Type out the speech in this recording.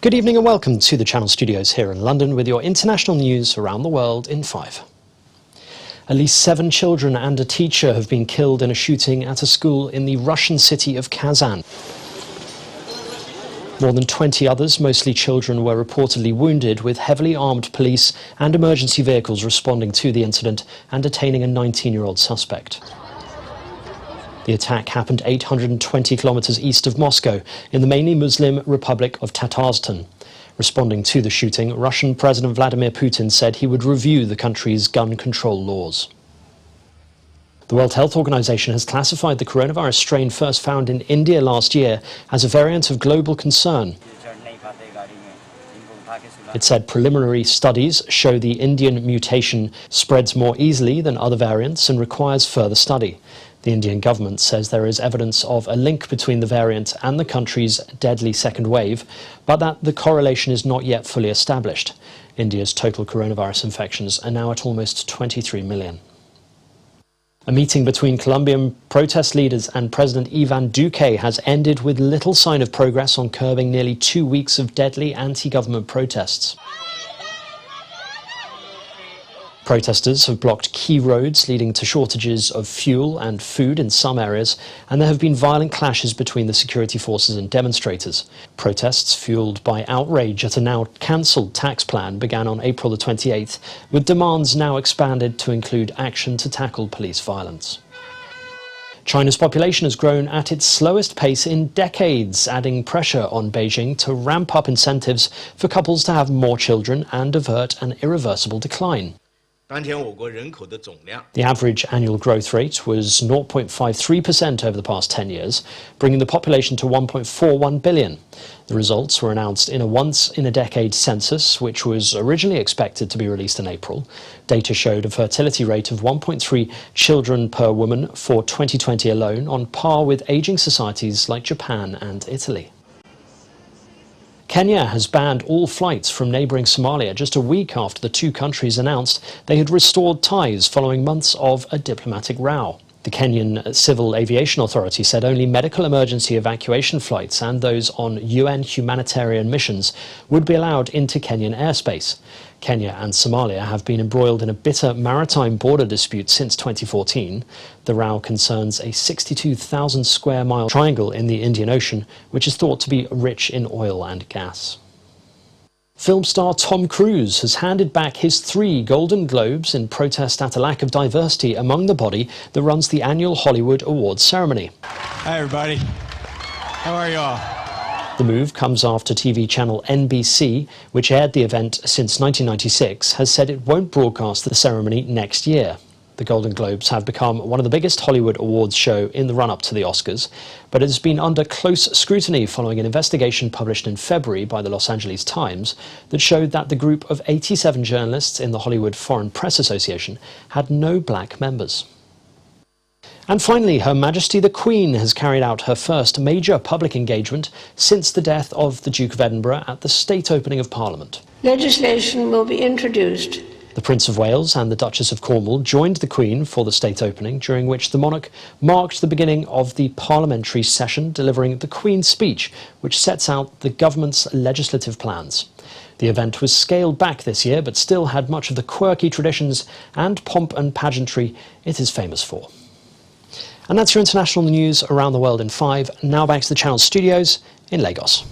Good evening and welcome to the Channel Studios here in London with your international news around the world in 5. At least 7 children and a teacher have been killed in a shooting at a school in the Russian city of Kazan. More than 20 others, mostly children, were reportedly wounded, with heavily armed police and emergency vehicles responding to the incident and detaining a 19-year-old suspect. The attack happened 820 kilometers east of Moscow, in the mainly Muslim Republic of Tatarstan. Responding to the shooting, Russian President Vladimir Putin said he would review the country's gun control laws. The World Health Organization has classified the coronavirus strain first found in India last year as a variant of global concern. It said preliminary studies show the Indian mutation spreads more easily than other variants and requires further study. The Indian government says there is evidence of a link between the variant and the country's deadly second wave, but that the correlation is not yet fully established. India's total coronavirus infections are now at almost 23 million. A meeting between Colombian protest leaders and President Ivan Duque has ended with little sign of progress on curbing nearly 2 weeks of deadly anti-government protests. Protesters have blocked key roads, leading to shortages of fuel and food in some areas, and there have been violent clashes between the security forces and demonstrators. Protests fueled by outrage at a now cancelled tax plan began on April the 28th, with demands now expanded to include action to tackle police violence. China's population has grown at its slowest pace in decades, adding pressure on Beijing to ramp up incentives for couples to have more children and avert an irreversible decline. The average annual growth rate was 0.53% over the past 10 years, bringing the population to 1.41 billion. The results were announced in a once-in-a-decade census, which was originally expected to be released in April. Data showed a fertility rate of 1.3 children per woman for 2020 alone, on par with ageing societies like Japan and Italy. Kenya has banned all flights from neighbouring Somalia just a week after the two countries announced they had restored ties following months of a diplomatic row. The Kenyan Civil Aviation Authority said only medical emergency evacuation flights and those on UN humanitarian missions would be allowed into Kenyan airspace. Kenya and Somalia have been embroiled in a bitter maritime border dispute since 2014. The row concerns a 62,000 square mile triangle in the Indian Ocean, which is thought to be rich in oil and gas. Film star Tom Cruise has handed back his 3 Golden Globes in protest at a lack of diversity among the body that runs the annual Hollywood Awards ceremony. Hi everybody, how are y'all? The move comes after TV channel NBC, which aired the event since 1996, has said it won't broadcast the ceremony next year. The Golden Globes have become one of the biggest Hollywood awards show in the run-up to the Oscars, but it has been under close scrutiny following an investigation published in February by the Los Angeles Times that showed that the group of 87 journalists in the Hollywood Foreign Press Association had no black members. And finally, Her Majesty the Queen has carried out her first major public engagement since the death of the Duke of Edinburgh at the state opening of Parliament. Legislation will be introduced. The Prince of Wales and the Duchess of Cornwall joined the Queen for the state opening, during which the monarch marked the beginning of the parliamentary session, delivering the Queen's speech, which sets out the government's legislative plans. The event was scaled back this year, but still had much of the quirky traditions and pomp and pageantry it is famous for. And that's your international news around the world in 5. Now back to the Channel Studios in Lagos.